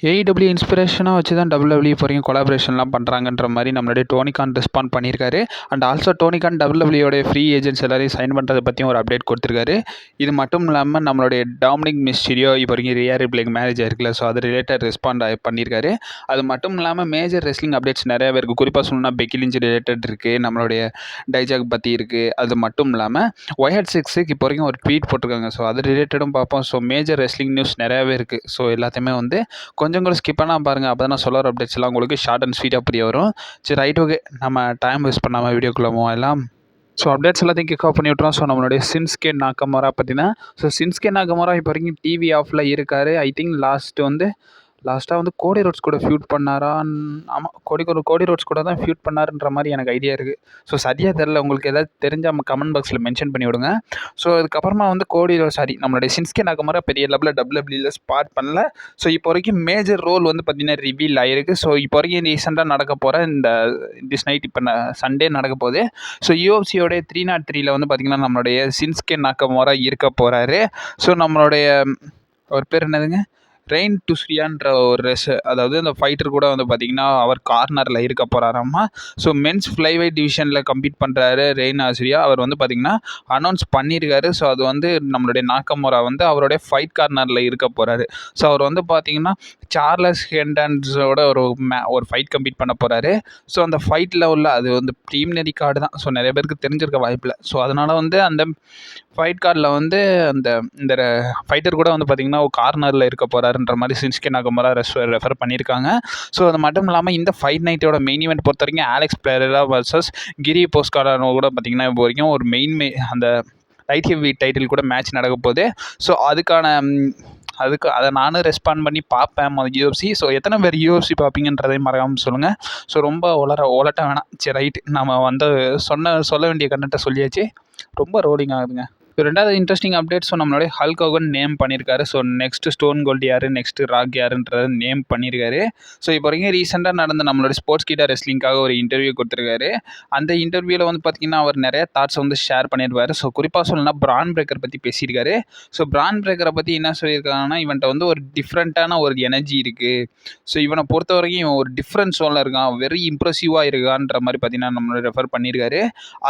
AEW இன்ஸ்பிரேஷனா வச்சு தான் WWE இப்போ வரைக்கும் கொலாபரேஷன்லாம் பண்ணுறாங்கன்ற மாதிரி நம்மளுடைய டோனி கான் ரெஸ்பாண்ட் பண்ணியிருக்காரு. அண்ட் ஆல்சோ டோனி கான் WWEயோடைய ஃப்ரீ ஏஜென்ட்ஸ் எல்லாரையும் சைன் பண்ணுறதை பற்றியும் ஒரு அப்டேட் கொடுத்துருக்காரு. இது மட்டும் இல்லாமல் நம்மளுடைய டாமினிக் மிஸ்டீரியோ இப்போ வரைக்கும் ரியா ரிப்ளைக்கு மேரேஜ் ஆயிருக்குல்ல, ஸோ அது ரிலேட்டட் ரெஸ்பாண்ட் பண்ணியிருக்காரு. அது மட்டும் இல்லாமல் மேஜர் ரெஸ்லிங் அப்டேட்ஸ் நிறையாவே இருக்குது. குறிப்பாக சொல்லணும்னா பெக்கி லிஞ்ச் ரிலேட்டட் இருக்குது, நம்மளுடைய டைஜாக் பற்றி இருக்குது. அது மட்டும் இல்லாமல் ஒயட் சிக்ஸுக்கு இப்போ வரைக்கும் ஒரு ட்வீட் போட்டிருக்காங்க. ஸோ அது ரிலேட்டடும் பார்ப்போம். ஸோ மேஜர் ரெஸ்லிங் நியூஸ் நிறையாவே இருக்குது. ஸோ எல்லாத்தையுமே வந்து கொஞ்சம் கூட ஸ்கிப் பண்ணால் பாருங்கள். அப்போ தான் நான் சொல்கிற அப்டேட்ஸ் எல்லாம் உங்களுக்கு ஷார்ட் அண்ட் ஸ்வீட்டாக புரிய வரும். சரி, ரைட், ஓகே, நம்ம டைம் வேஸ்ட் பண்ணாமல் வீடியோக்குள்ளே எல்லாம். ஸோ அப்டேட்ஸ் எல்லாத்தையும் கிக் ஆஃப் பண்ணி விட்றோம். ஸோ நம்மளுடைய சின்ஸ்கே நாகமோரா பார்த்தீங்கன்னா, சின்ஸ்கே நாகமோரா இப்போ வரைக்கும் டிவி ஆஃபில் இருக்கார். ஐ திங்க் லாஸ்ட்டாக வந்து கோடி ரோட்ஸ் கூட ஃபியூட் பண்ணாரா? ஆமாம், கோடி ரோட்ஸ் கூட தான் ஃபியூட் பண்ணாருன்ற மாதிரி எனக்கு ஐடியா இருக்குது. ஸோ சரியாக தெரில, உங்களுக்கு ஏதாவது தெரிஞ்சால் கமெண்ட் பாக்ஸில் மென்ஷன் பண்ணி விடுங்க. ஸோ அதுக்கப்புறமா வந்து நம்மளுடைய சின்ஸ்கே நாகமோரா பெரிய லெவலில் WWE ஸ்பாட் பண்ணல. ஸோ இப்போ வரைக்கும் மேஜர் ரோல் வந்து பார்த்திங்கன்னா ரிவீல் ஆகிருக்கு. ஸோ இப்போ வரைக்கும் ரீசெண்டாக நடக்க போகிற திஸ் நைட் இப்போ சண்டே நடக்க போகுது. ஸோ UFC 303 வந்து பார்த்திங்கன்னா நம்மளுடைய சின்ஸ்கே நாகமோரா இருக்க போகிறாரு. ஸோ நம்மளுடைய ஒரு பேர் என்னதுங்க, ரெயின் டுஸ்ரியான்ற ஒரு அதாவது அந்த ஃபைட்டர் கூட வந்து பார்த்திங்கன்னா அவர் கார்னரில் இருக்க போகிறாராம்மா. ஸோ மென்ஸ் ஃப்ளைவைட் டிவிஷனில் கம்பீட் பண்ணுறாரு ரெயின் ஆசிரியா. அவர் வந்து பார்த்திங்கன்னா அனௌன்ஸ் பண்ணியிருக்காரு. ஸோ அது வந்து நம்மளுடைய நாகமோரா வந்து அவருடைய ஃபைட் கார்னரில் இருக்க போகிறாரு. ஸோ அவர் வந்து பார்த்திங்கன்னா சார்லஸ் ஹெண்டன்ஸோட ஒரு ஃபைட் கம்பீட் பண்ண போகிறாரு. ஸோ அந்த ஃபைட்டில் உள்ள அது வந்து ப்ரீமினரி கார்டு தான். ஸோ நிறைய பேருக்கு தெரிஞ்சிருக்க வாய்ப்பில்லை. ஸோ அதனால் வந்து அந்த ஃபைட் கார்டில் வந்து இந்த ஃபைட்டர் கூட வந்து பார்த்திங்கன்னா கார்னரில் இருக்க போகிறாருன்ற மாதிரி சின்ஸ்கே நாகமோரா ரெஃபர் பண்ணியிருக்காங்க. ஸோ அது மட்டும் இல்லாமல் இந்த ஃபைட் நைட்டோட மெயின் ஈவெண்ட் பொறுத்த வரைக்கும் ஆலெக்ஸ் பெரேரா வர்சஸ் கிரி போஸ்காரானோ கூட பார்த்திங்கன்னா இப்போ வரைக்கும் ஒரு அந்த லைட் ஹெவி டைட்டில் கூட மேட்ச் நடக்க போகுது. ஸோ அதை நானும் ரெஸ்பாண்ட் பண்ணி பார்ப்பேன் UFC. ஸோ எத்தனை பேர் UFC பார்ப்பீங்கன்றதையும் மறக்காமல் சொல்லுங்கள். ஸோ ரொம்ப ஒலட்ட வேணாம். சரி, ரைட்டு, நம்ம வந்து சொல்ல வேண்டிய கண்டென்ட்டை சொல்லியாச்சு. ரொம்ப ரோலிங் ஆகுதுங்க. ஸோ ரெண்டாவது இன்ட்ரெஸ்டிங் அப்டேட். ஸோ நம்மளுடைய ஹல்க் ஹோகன் நேம் பண்ணியிருக்காரு. ஸோ நெக்ஸ்ட்டு ஸ்டோன் கோல்டு யார், நெக்ஸ்ட்டு ராக் யாருன்றதை நேம் பண்ணியிருக்காரு. ஸோ இப்போ வரைக்கும் ரீசெண்டாக நடந்த நம்மளுடைய ஸ்போர்ட்ஸ் கிட்டா ரெஸ்லிங்காக ஒரு இன்டர்வியூ கொடுத்துருக்காரு. அந்த இன்டர்வியூவில் வந்து பார்த்திங்கன்னா அவர் நிறைய தாட்ஸ் வந்து ஷேர் பண்ணியிருப்பார். ஸோ குறிப்பாக சொல்லணும்னா பிரான் பிரேக்கர் பற்றி பேசியிருக்காரு. ஸோ பிரான் பிரேக்கரை பற்றி என்ன சொல்லியிருக்காங்கன்னா, இவன்ட்ட வந்து ஒரு டிஃப்ரெண்ட்டான ஒரு எனர்ஜி இருக்குது. ஸோ இவனை பொறுத்த வரைக்கும் இவன் ஒரு டிஃப்ரெண்ட் சோலில் இருக்கான், வெரி இம்ப்ரெசிவாக இருக்கான்ற மாதிரி பார்த்திங்கன்னா நம்மளை ரெஃபர் பண்ணியிருக்காரு.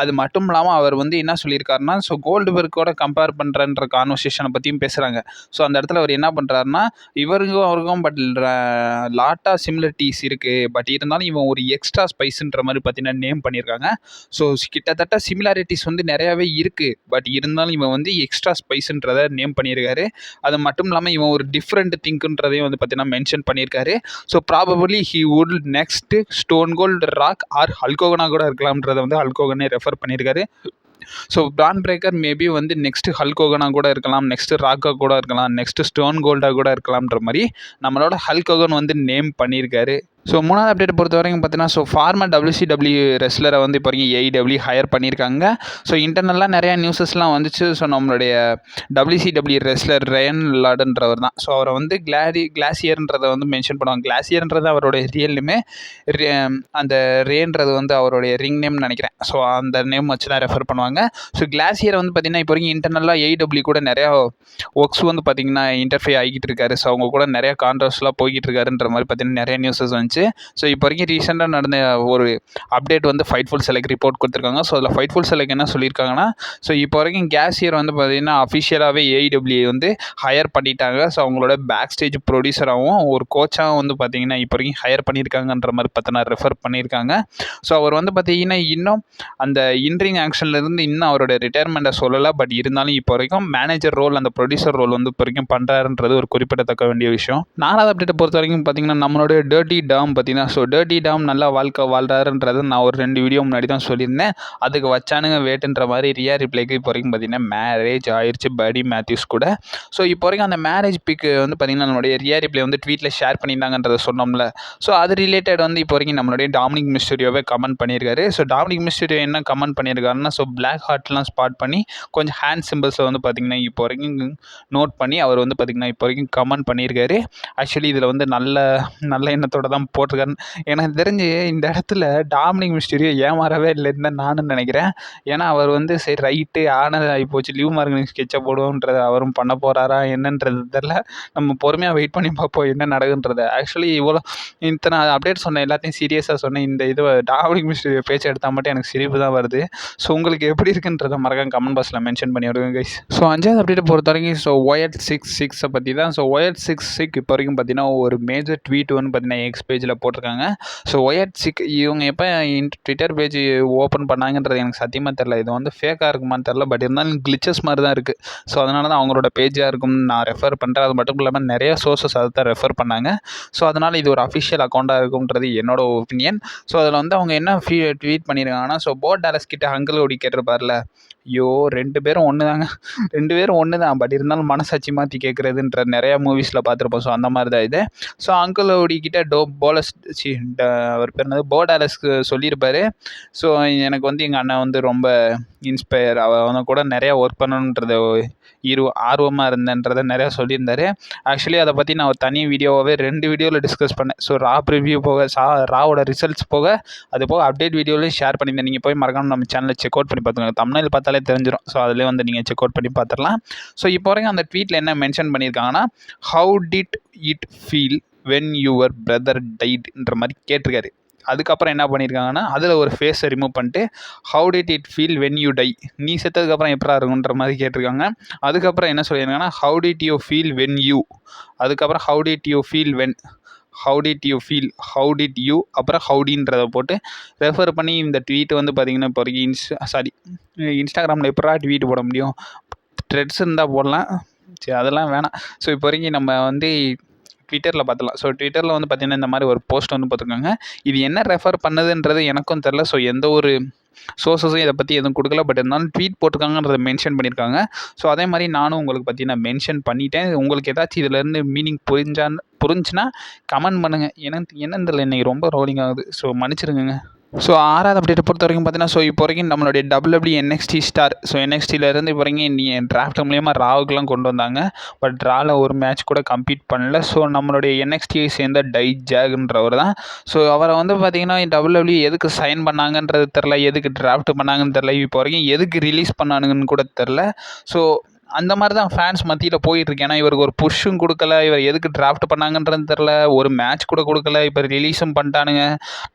அது மட்டும் இல்லாமல் அவர் வந்து என்ன சொல்லியிருக்காருன்னா, ஸோ கோல்டுபர்க் கூட கம்பேர் பண்ணுறன்ற கான்வர்சேஷனை பற்றியும் பேசுகிறாங்க. ஸோ அந்த இடத்துல அவர் என்ன பண்ணுறாருன்னா, அவருக்கும் பட் லாட்டாக சிமிலரிட்டிஸ் இருக்குது, பட் இருந்தாலும் இவன் ஒரு எக்ஸ்ட்ரா ஸ்பைஸுன்ற மாதிரி பார்த்தீங்கன்னா நேம் பண்ணியிருக்காங்க. ஸோ கிட்டத்தட்ட சிமிலாரிட்டிஸ் வந்து நிறையாவே இருக்குது, பட் இருந்தாலும் இவன் வந்து எக்ஸ்ட்ரா ஸ்பைஸுன்றதை நேம் பண்ணியிருக்காரு. அது மட்டும் இல்லாமல் இவன் ஒரு டிஃப்ரெண்ட் திங்க்குன்றதையும் வந்து பார்த்தீங்கன்னா மென்ஷன் பண்ணியிருக்காரு. So probably he would next Stone Cold, Rock or Hulk ஹோகனா கூட இருக்கலாம்ன்றதை வந்து ஹல்க் ஹோகனே ரெஃபர் பண்ணியிருக்காரு. ஸோ பிரான் பிரேக்கர் மேபி வந்து நெக்ஸ்ட்டு ஹல்க் ஹோகனாக கூட இருக்கலாம், நெக்ஸ்ட்டு ராக்காக கூட இருக்கலாம், நெக்ஸ்ட்டு ஸ்டோன் கோல்டாக கூட இருக்கலாம்ன்ற மாதிரி நம்மளோட ஹல்க் ஹோகன் வந்து நேம் பண்ணியிருக்காரு. ஸோ மூணாவது அப்டேட் பொறுத்த வரைக்கும் பார்த்தீங்கன்னா, ஸோ ஃபார்மர் WCW ரெஸ்லரை வந்து இப்போ வரைக்கும் AEW ஹையர் பண்ணியிருக்காங்க. ஸோ இன்டர்னலாக நிறையா நியூஸஸ்லாம் வந்துச்சு. ஸோ நம்மளுடைய WCW ரெஸ்லர் ரயன் லார்டுன்றவர் தான். ஸோ அவரை வந்து கிளாசியர்ன்றதை வந்து மென்ஷன் பண்ணுவாங்க. கிளாசியர்ன்றது அவருடைய ரியல் நேமே, அந்த ரேன்றது வந்து அவருடைய ரிங் நேம்னு நினைக்கிறேன். ஸோ அந்த நேம் வச்சு தான் ரெஃபர் பண்ணுவாங்க. ஸோ கிளாசியர் வந்து பார்த்திங்கன்னா இப்போ வரைக்கும் இன்டர்னலாக AEW கூட நிறையா ஒர்க்ஸ் வந்து பார்த்திங்கன்னா இன்டர்ஃபே ஆகிட்டு இருக்காரு. ஸோ அவங்க கூட நிறையா கான்ட்ரவர்ஸ்லாம் போய்கிட்டு இருக்காருன்ற மாதிரி பார்த்திங்கன்னா நிறைய நியூஸஸ் வந்துச்சு. ஸோ இப்போ வரைக்கும் ரீசெண்டாக நடந்த ஒரு அப்டேட் வந்து ஃபைட்ஃபுல் செலக்ட் ரிப்போர்ட் கொடுத்துருக்காங்க. ஸோ அதில் ஃபைட்ஃபுல் செலக்ட் என்ன சொல்லியிருக்காங்கன்னா, ஸோ இப்போ வரைக்கும் கேசியர் வந்து பார்த்திங்கன்னா அஃபிஷியலாகவே AEW வந்து ஹையர் பண்ணிட்டாங்க. ஸோ அவங்களோட பேக் ஸ்டேஜ் ப்ரொடியூசராகவும் ஒரு கோச்சாகவும் வந்து பார்த்திங்கன்னா இப்போ வரைக்கும் ஹையர் பண்ணியிருக்காங்கன்ற மாதிரி பார்த்தீங்கன்னா ரெஃபர் பண்ணியிருக்காங்க. ஸோ அவர் வந்து பார்த்திங்கன்னா இன்னும் அந்த இன்ரிங் ஆக்ஷன்லேருந்து இன்னும் அவரோட ரிட்டையர்மெண்ட்டை சொல்லலை, பட் இருந்தாலும் இப்போ வரைக்கும் மேனேஜர் ரோல், அந்த ப்ரொடியூசர் ரோல் வந்து இப்போ வரைக்கும் பண்ணுறாருன்றது ஒரு குறிப்பிடத்தக்க வேண்டிய விஷயம். நாலாவது அப்டேட்டை பொறுத்த வரைக்கும் பார்த்திங்கன்னா நம்மளுடைய டர்ட்டி டாம் பார்த்தீங்கன்னா, ஸோ டர்ட்டி டாம் நல்லா வாழ்க்கை வாழ்றாருன்றது நான் ஒரு 2 வீடியோ முன்னாடி தான் சொல்லியிருந்தேன். அதுக்கு வச்சானுங்க வேட்டுன்ற மாதிரி ரியா ரிப்ளைக்கு இப்போ வரைக்கும் பார்த்திங்கன்னா மேரேஜ் ஆயிடுச்சு படி மேத்யூஸ் கூட. ஸோ இப்போ வரைக்கும் அந்த மேரேஜ் பிக்கு வந்து பார்த்திங்கன்னா நம்மளுடைய ரியா ரிப்ளை வந்து ட்வீட்டில் ஷேர் பண்ணியிருந்தாங்கன்றதை சொன்னோம்ல. ஸோ அது ரிலேட்டட் வந்து இப்போ வரைக்கும் நம்மளுடைய டாமினிக் மிஸ்டீரியோவே கமெண்ட் பண்ணியிருக்காரு. ஸோ டாமினிக் மிஸ்டீரியோ என்ன கமெண்ட் பண்ணியிருக்காருன்னா, ஸோ பிளாக் ஹார்ட்லாம் ஸ்பாட் பண்ணி கொஞ்சம் ஹேண்ட் சிம்பிள்ஸை வந்து பார்த்திங்கன்னா இப்போ வரைக்கும் நோட் பண்ணி அவர் வந்து பார்த்திங்கன்னா இப்போ வரைக்கும் கமெண்ட் பண்ணியிருக்காரு. ஆக்சுவலி இதில் வந்து நல்ல எண்ணத்தோடு தான் தான் போட்டிருக்காருன்னு எனக்கு தெரிஞ்சு இந்த இடத்துல டாமினிக் மிஸ்டீரியோ ஏமாறவே இல்லைன்னு தான் நானும் நினைக்கிறேன். ஏன்னா அவர் வந்து சரி ரைட்டு ஆனது ஆகிப்போச்சு, லீவ் மார்கன் ஸ்கெட்சை போடுவோன்றதை அவரும் பண்ண போகிறாரா என்னன்றது தெரில. நம்ம பொறுமையாக வெயிட் பண்ணி பார்ப்போம் என்ன நடக்குன்றது. ஆக்சுவலி இவ்வளோ இத்தனை அப்டேட் சொன்னேன், எல்லாத்தையும் சீரியஸாக சொன்னேன். இந்த இது டாமினிக் மிஸ்டீரியோ பேச்சு எடுத்தால் மட்டும் எனக்கு சிரிப்பு தான் வருது. ஸோ உங்களுக்கு எப்படி இருக்குன்றதை மறக்காம கமெண்ட் பாக்ஸில் மென்ஷன் பண்ணி விடுங்க கைஸ். ஸோ 5வது அப்டேட்டை பொறுத்த வரைக்கும் ஸோ OL66 பற்றி தான். ஸோ OL66 இப்போ வரைக்கும் பார்த்தீங்கன்னா ஒரு மேஜர் ட்வீட் வந்து பார்த்தீங்கன்னா எக்ஸ் பேஜில் போட்டிருக்காங்க. ஸோ OL6 இவங்க எப்போ ட்விட்டர் பேஜ் ஓப்பன் பண்ணாங்கன்றது எனக்கு சத்தியமாக தெரில. இது வந்து ஃபேக்காக இருக்குமான்னு தெரில. பட் இருந்தாலும் கிளிச்சஸ் மாதிரி தான் இருக்குது. ஸோ அதனால தான் அவங்களோட பேஜாக இருக்கும்னு நான் ரெஃபர் பண்ணுறேன். அது மட்டும் இல்லாமல் நிறைய சோர்ஸஸ் அதை தான் ரெஃபர் பண்ணாங்க. ஸோ அதனால் இது ஒரு அஃபிஷியல் அக்கௌண்ட்டாக இருக்கும்ன்றது என்னோட ஒப்பீனியன். ஸோ அதில் வந்து அவங்க என்ன ட்வீட் பண்ணியிருக்காங்கன்னா, ஸோ போ டாலஸ் கிட்ட அங்கிள் ஓடி கேட்டிருப்பார்ல, ஐயோ 2 பேரும் ஒன்று தாங்க, 2 பேரும் ஒன்று தான். பட் இருந்தாலும் மனசாட்சி மாற்றி கேட்குறதுன்ற நிறையா மூவிஸில் பார்த்துருப்போம். ஸோ அந்த மாதிரி தான் இது. ஸோ அங்கிள் ஓடிக்கிட்ட அவர் பேர் என்னது போ டாலஸ்க்கு சொல்லியிருப்பார். ஸோ எனக்கு வந்து எங்கள் அண்ணன் வந்து ரொம்ப இன்ஸ்பயர், அவனை கூட நிறையா ஒர்க் பண்ணணுன்றது ஆர்வமாக இருந்தேன்றதை நிறையா சொல்லியிருந்தார். ஆக்சுவலி அதை பற்றி நான் ஒரு தனி வீடியோவாகவே 2 வீடியோவில் டிஸ்கஸ் பண்ணேன். ஸோ ரிவ்யூ போக ராவோட ரிசல்ட்ஸ் போக அது போக அப்டேட் வீடியோலையும் ஷேர் பண்ணியிருந்தேன். நீங்கள் போய் மறக்காம நம்ம சேனலில் செக் அவுட் பண்ணி பார்த்துக்கோங்க. தம்ப்நெயில் பார்த்தாலே தெரிஞ்சிடும். ஸோ அதிலே வந்து நீங்கள் செக் அவுட் பண்ணி பார்த்துடலாம். ஸோ இப்போ வரைக்கும் அந்த ட்வீட்டில் என்ன மென்ஷன் பண்ணியிருக்காங்கன்னா, how did it feel when your brother டைட்ன்ற மாதிரி கேட்டிருக்காரு. அதுக்கப்புறம் என்ன பண்ணியிருக்காங்கன்னா, அதில் ஒரு ஃபேஸை ரிமூவ் பண்ணிட்டு how did it feel when you die, நீ செத்ததுக்கப்புறம் எப்படா இருக்குன்ற மாதிரி கேட்டிருக்காங்க. அதுக்கப்புறம் என்ன சொல்லியிருக்காங்கன்னா, how did you feel when you, அதுக்கப்புறம் how did you feel when, how did you feel, how did you, அப்புறம் ஹவுடின்றதை போட்டு ரெஃபர் பண்ணி இந்த ட்வீட் வந்து பார்த்திங்கன்னா இப்போ வரைக்கும் இன்ஸ்டாகிராமில் எப்படா ட்வீட் போட முடியும், த்ரெட்ஸ் இருந்தால் போடலாம், சரி அதெல்லாம் வேணாம். ஸோ இப்போ வரைக்கும் நம்ம வந்து ட்விட்டரில் பார்த்துலாம். ஸோ ட்விட்டரில் வந்து பார்த்திங்கன்னா இந்த மாதிரி ஒரு போஸ்ட் வந்து பார்த்துருக்காங்க. இது என்ன ரெஃபர் பண்ணுதுன்றது எனக்கும் தெரில. ஸோ எந்த ஒரு சோர்ஸஸும் இதை பற்றி எதுவும் கொடுக்கல. பட் இருந்தாலும் ட்வீட் போட்டிருக்காங்கன்றதை மென்ஷன் பண்ணியிருக்காங்க. ஸோ அதே மாதிரி நானும் உங்களுக்கு பற்றி நான் மென்ஷன் பண்ணிட்டேன். உங்களுக்கு ஏதாச்சும் இதிலேருந்து மீனிங் புரிஞ்சுன்னா கமெண்ட் பண்ணுங்கள். என்னன்னு தெரியல, இன்றைக்கி ரொம்ப ரோலிங் ஆகுது. ஸோ மன்னிச்சிருங்க. ஸோ 6வது அப்டேட்டை பொறுத்த வரைக்கும் பார்த்தீங்கன்னா, ஸோ இப்போ வரைக்கும் நம்மளுடைய WWE NXT ஸ்டார், ஸோ NXTலேருந்து இப்போ வரைக்கும் டிராஃப்ட் மூலியமாக ராவுக்கெலாம் கொண்டு வந்தாங்க. பட் ராவில் ஒரு மேட்ச் கூட கம்ப்ளீட் பண்ணல. ஸோ நம்மளுடைய NXTயை சேர்ந்த டைஜாக்ன்றவர் தான். ஸோ அவரை வந்து பார்த்திங்கன்னா WWE எதுக்கு சைன் பண்ணாங்கன்றது தெரில, எதுக்கு டிராஃப்ட் பண்ணாங்கன்னு தெரில, இப்போ வரைக்கும் எதுக்கு ரிலீஸ் பண்ணானுங்கன்னு கூட தெரில. ஸோ அந்த மாதிரி தான் ஃபேன்ஸ் மத்தியில் போயிட்டுருக்கு. ஏன்னா இவருக்கு ஒரு புஷ்ஷும் கொடுக்கல, இவர் எதுக்கு டிராஃப்ட் பண்ணாங்கன்றது தெரில, ஒரு மேட்ச் கூட கொடுக்கல, இப்போ ரிலீஸும் பண்ணிட்டானுங்க.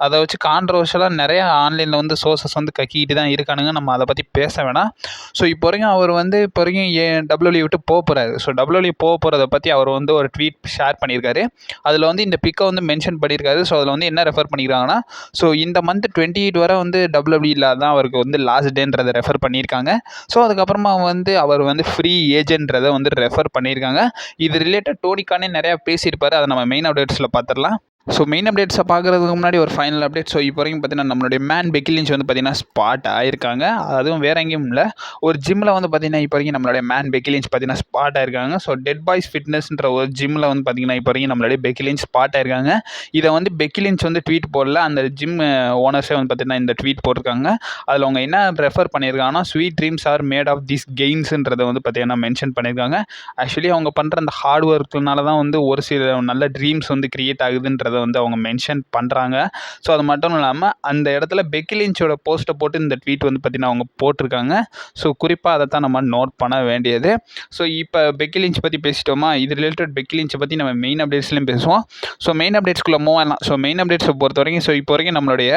அதை வச்சு கான்ட்ரவர்ஷியலாக நிறையா ஆன்லைனில் வந்து சோர்ஸஸ் வந்து கக்கிக்கிட்டு தான் இருக்கானுங்க. நம்ம அதை பற்றி பேச வேணாம். ஸோ இப்போ வரைக்கும் அவர் வந்து இப்போ வரைக்கும் WWE விட்டு போகிறாரு. ஸோ WWE போகிறத பற்றி அவர் வந்து ஒரு ட்வீட் ஷேர் பண்ணியிருக்காரு. அதில் வந்து இந்த பிக்கை வந்து மென்ஷன் பண்ணியிருக்காரு. ஸோ அதில் வந்து என்ன ரெஃபர் பண்ணிக்கிறாங்கன்னா, ஸோ இந்த மந்த் 28 வரை வந்து WWE தான் அவருக்கு வந்து லாஸ்ட் டேன்றதை ரெஃபர் பண்ணியிருக்காங்க. ஸோ அதுக்கப்புறமா வந்து அவர் வந்து ஃப்ரீ ஏஜென்ட்ன்றதை வந்து ரெஃபர் பண்ணியிருக்காங்க. இது ரிலேட்டட் டோனி கானே நிறையா பேசியிருப்பார். அதை நம்ம மெயின் அப்டேட்ஸில் பார்த்துடலாம். ஸோ மெயின் அப்டேட்ஸை பார்க்குறதுக்கு முன்னாடி ஒரு ஃபைனல் அப்டேட். ஸோ இப்போ வரைக்கும் பார்த்தீங்கன்னா நம்மளுடைய பெக்கி லிஞ்ச் வந்து பார்த்திங்கன்னா ஸ்பாட் ஆகிருக்காங்க. அதுவும் வேறு எங்கேயும் இல்லை, ஒரு ஜிம்மில் வந்து பார்த்திங்கன்னா இப்போ வரைக்கும் நம்மளுடைய பெக்கி லிஞ்ச் பார்த்திங்கன்னா ஸ்பாட் ஆகிருக்காங்க. ஸோ டெட் பாய்ஸ் ஃபிட்னஸ்ன்ற ஒரு ஜிம்மில் வந்து பார்த்திங்கன்னா இப்போ வரைக்கும் நம்மளுடைய பெக்கி லிஞ்ச் ஸ்பாட் ஆகிருக்காங்க. இதை வந்து பெக்கி லிஞ்ச் வந்து ட்வீட் போடல, அந்த ஜிம் ஓனர்ஸே வந்து பார்த்திங்கன்னா இந்த ட்வீட் போட்டிருக்காங்க. அதில் அவங்க என்ன ரெஃபர் பண்ணியிருக்காங்கன்னா, sweet dreams are made of this கெயின்ஸுன்றதை வந்து பார்த்திங்கன்னா மென்ஷன் பண்ணியிருக்காங்க. ஆக்சுவலி அவங்க பண்ணுற அந்த ஹார்ட் ஒர்க்குனால தான் வந்து ஒரு சில நல்ல ட்ரீம்ஸ் வந்து க்ரியேட் ஆகுதுன்றதை வந்து அவங்க மென்ஷன் பண்ணுறாங்க. ஸோ அது மட்டும் இல்லாமல் அந்த இடத்துல பெக்கி லிஞ்சோட போஸ்ட்டை போட்டு இந்த ட்வீட் வந்து பார்த்திங்கன்னா அவங்க போட்டிருக்காங்க. ஸோ குறிப்பாக அதை தான் நம்ம நோட் பண்ண வேண்டியது. ஸோ இப்போ பெக்கி லிஞ்ச் பற்றி பேசிட்டோமா, இது ரிலேட்டட் பெக்கி லிஞ்சை பற்றி நம்ம மெயின் அப்டேட்ஸ்லையும் பேசுவோம். ஸோ மெயின் அப்டேட்ஸ்குள்ளே மூவ் ஆகலாம். ஸோ மெயின் அப்டேட்ஸை பொறுத்த வரைக்கும் ஸோ இப்போ வரைக்கும் நம்மளுடைய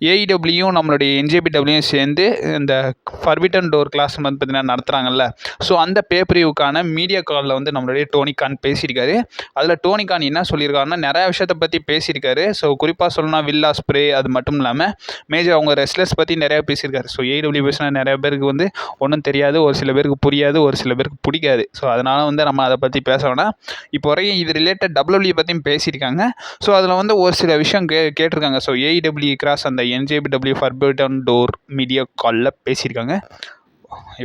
AEWயும் நம்மளுடைய NJPWயும் சேர்ந்து இந்த ஃபர்பிட்டன் டோர் கிளாஸ் வந்து பார்த்திங்கன்னா நடத்துகிறாங்கல்ல. ஸோ அந்த பேப்பரிவுக்கான மீடியா காலில் வந்து நம்மளுடைய டோனி கான் பேசியிருக்காரு. அதில் டோனி கான் என்ன சொல்லியிருக்காருன்னா, நிறையா விஷயத்தை பற்றி பேசியிருக்காரு. ஸோ குறிப்பாக சொல்லணும்னா வில்லா ஸ்ப்ரே, அது மட்டும் இல்லாமல் மேஜர் அவங்க ரெஸ்லர்ஸ் பற்றி நிறையா பேசியிருக்காரு. ஸோ AEW பேசினா நிறைய பேருக்கு வந்து ஒன்றும் தெரியாது, ஒரு சில பேருக்கு புரியாது, ஒரு சில பேருக்கு பிடிக்காது. ஸோ அதனால் வந்து நம்ம அதை பற்றி பேச வேணாம். இப்போ வரைக்கும் இது ரிலேட்டட் WWE பற்றியும் பேசியிருக்காங்க. ஸோ அதில் வந்து ஒரு சில விஷயம் கேட்டிருக்காங்க. ஸோ AEW கிராஸ் அந்த NJPW ஃபர்பிட்டன் டோர் மீடியா காலில் பேசியிருக்காங்க.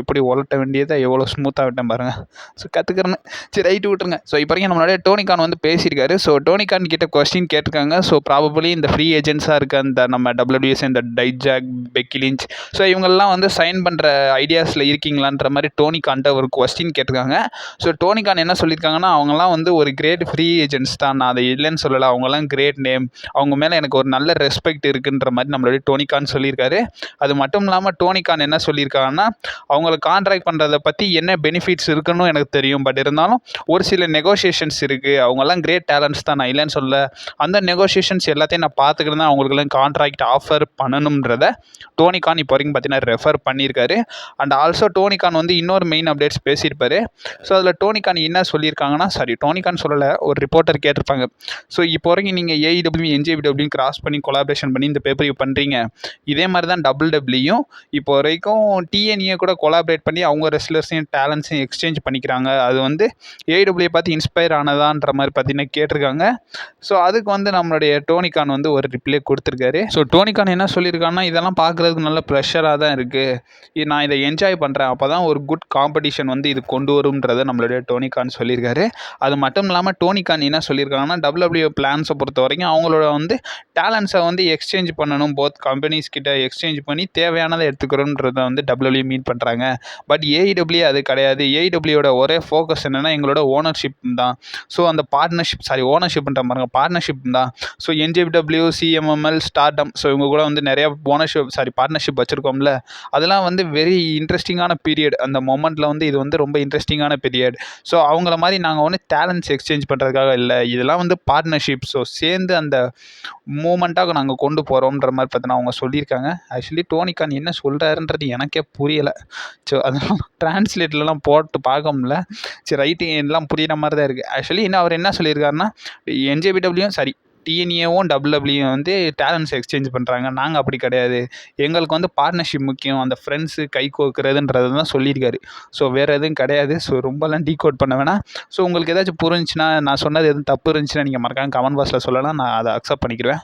எப்படி உலட்ட வேண்டியதை எவ்வளோ ஸ்மூத்தாக விட்டேன் பாருங்கள். ஸோ கற்றுக்கிறேன்னு சரி ரைட்டு விட்டுருங்க. ஸோ இப்போ வரைக்கும் நம்மளுடைய டோனி கான் வந்து பேசியிருக்காரு. ஸோ டோனி கான் கிட்ட கொஸ்டின் கேட்டிருக்காங்க. ஸோ ப்ராபபிளி இந்த ஃப்ரீ ஏஜென்ட்ஸாக இருக்க அந்த நம்ம டபிள்யூபிஎஸ் இந்த டைஜாக், பெக்கி லிஞ்ச், ஸோ இவங்கெல்லாம் வந்து சைன் பண்ணுற ஐடியாஸில் இருக்கீங்களான்ற மாதிரி டோனி கான்ட்ட ஒரு கொஸ்டின் கேட்டிருக்காங்க. ஸோ டோனி கான் என்ன சொல்லியிருக்காங்கன்னா, அவங்கெல்லாம் வந்து ஒரு கிரேட் ஃப்ரீ ஏஜென்ட்ஸ் தான், நான் அதை இல்லைன்னு சொல்லலை, அவங்கெல்லாம் கிரேட் நேம், அவங்க மேலே எனக்கு ஒரு நல்ல ரெஸ்பெக்ட் இருக்குன்ற மாதிரி நம்மளுடைய டோனி கான் சொல்லியிருக்காரு. அது மட்டும் இல்லாமல் டோனி கான் என்ன சொல்லியிருக்காங்கன்னா, அவங்கள கான்ட்ராக்ட் பண்ணுறதை பற்றி என்ன பெனிஃபிட்ஸ் இருக்குன்னு எனக்கு தெரியும், பட் இருந்தாலும் ஒரு சில நெகோசியேஷன்ஸ் இருக்குது, அவங்கெல்லாம் கிரேட் டேலண்ட்ஸ் தான், நான் இல்லைன்னு சொல்ல, அந்த நெகோசியேஷன்ஸ் எல்லாத்தையும் நான் பார்த்துக்கிட்டு தான் அவங்களுக்குலாம் கான்ட்ராக்ட் ஆஃபர் பண்ணணுன்றத டோனி கான் இப்போ வரைக்கும் பார்த்தீங்கன்னா ரெஃபர் பண்ணியிருக்காரு. அண்ட் ஆல்சோ டோனி கான் வந்து இன்னொரு மெயின் அப்டேட்ஸ் பேசியிருப்பாரு. ஸோ அதில் டோனி கான் என்ன சொல்லியிருக்காங்கன்னா, டோனி கான் சொல்லலை, ஒரு ரிப்போர்ட்டர் கேட்டிருப்பாங்க. ஸோ இப்போ வரைக்கும் நீங்கள் ஏஇடபிள்யூ என்ஜேபிடபிள்யூ கிராஸ் பண்ணி கொலாபரேஷன் பண்ணி இந்த பேப்பர் பண்ணுறீங்க, இதே மாதிரி தான் டபிள்யூயும் இப்போ வரைக்கும் டிஎன்ஏ கூட கொலாபரேட் பண்ணி அவங்க ரெஸ்லர்ஸையும் டேலண்ட்ஸையும் எக்ஸ்சேஞ்ச் பண்ணிக்கிறாங்க. அது வந்து ஏஇடபிள்யூ பார்த்து இன்ஸ்பயர் ஆனதான்ற மாதிரி பார்த்தீங்கன்னா கேட்டிருக்காங்க. ஸோ அதுக்கு வந்து நம்மளுடைய டோனி கான் வந்து ஒரு ரிப்ளை கொடுத்துருக்காரு. ஸோ டோனி கான் என்ன சொல்லியிருக்காங்கன்னா, இதெல்லாம் பார்க்குறதுக்கு நல்ல ப்ரெஷராக தான் இருக்குது, நான் இதை என்ஜாய் பண்ணுறேன், அப்போ தான் ஒரு குட் காம்படிஷன் வந்து இது கொண்டு வரும்ன்றதை நம்மளுடைய டோனி கான் சொல்லியிருக்காரு. அது மட்டும் இல்லாமல் டோனி கான் என்ன சொல்லியிருக்காங்கன்னா, டபிள்யூபிள்யூ பிளான்ஸை பொறுத்த வரைக்கும் அவங்களோட வந்து டேலண்ட்ஸை வந்து எக்ஸ்சேஞ்ச் பண்ணணும், போத் கம்பெனிஸ் கிட்ட எக்ஸ்சேஞ்ச் பண்ணி தேவையானதை எடுத்துக்கிறோன்றதை வந்து டபிள்யூபிள்யூ மீட் பண்ணுறாங்க. பட் ஏஇடபிள்யூ அது கிடையாது. ஏஇடபிள்யூட ஒரே ஃபோக்கஸ் என்னென்னா எங்களோட ஓனர்ஷிப் தான். ஸோ அந்த ஓனர்ஷிப்ன்ற பாருங்க, பார்ட்னர்ஷிப் தான். ஸோ என்ஜேபிடபிள்யூ, சிஎம்எம்எல், ஸ்டார்டம், ஸோ இவங்க கூட வந்து நிறையா பார்ட்னர்ஷிப் வச்சுருக்கோம்ல, அதெல்லாம் வந்து வெரி இன்ட்ரெஸ்டிங்கான பீரியட். அந்த மொமெண்ட்டில் வந்து இது வந்து ரொம்ப இன்ட்ரெஸ்டிங்கான பீரியட். ஸோ அவங்கள மாதிரி நாங்கள் வந்து டேலண்ட்ஸ் எக்ஸ்சேஞ்ச் பண்ணுறதுக்காக இல்லை, இதெல்லாம் வந்து பார்ட்னர்ஷிப். ஸோ சேர்ந்து அந்த மூமெண்ட்டாக நாங்கள் கொண்டு போகிறோம்ன்ற மாதிரி பார்த்தீங்கன்னா அவங்க சொல்லியிருக்காங்க. ஆக்சுவலி டோனி கான் என்ன சொல்கிறாருன்றது எனக்கே புரியலை. ஸோ அதெல்லாம் டிரான்ஸ்லேட்லலாம் போட்டு பார்க்க முடியல. சரி ரைட்டு, எல்லாம் புரியிற மாதிரி தான் இருக்குது. ஆக்சுவலி இன்னும் அவர் என்ன சொல்லியிருக்காருன்னா, என்ஜேபிடபிள்யூயும் டிஎன்ஏவும் டபிள்யூபிள்யூயும் வந்து டேலண்ட்ஸ் எக்ஸ்சேஞ்ச் பண்ணுறாங்க, நாங்கள் அப்படி கிடையாது, எங்களுக்கு வந்து பார்ட்னர்ஷிப் முக்கியம், அந்த ஃப்ரெண்ட்ஸு கை கோக்குறதுன்றது தான் சொல்லியிருக்காரு. ஸோ வேறு எதுவும் கிடையாது. ஸோ ரொம்பலாம் டீகோட் பண்ண வேணாம். ஸோ உங்களுக்கு ஏதாச்சும் புரிஞ்சுன்னா, நான் சொன்னது எதுவும் தப்பு இருந்துச்சுன்னா நீங்கள் மறக்காம கமெண்ட் பாக்ஸில் சொல்லலாம், நான் அதை அக்செப்ட் பண்ணிக்கிறேன்.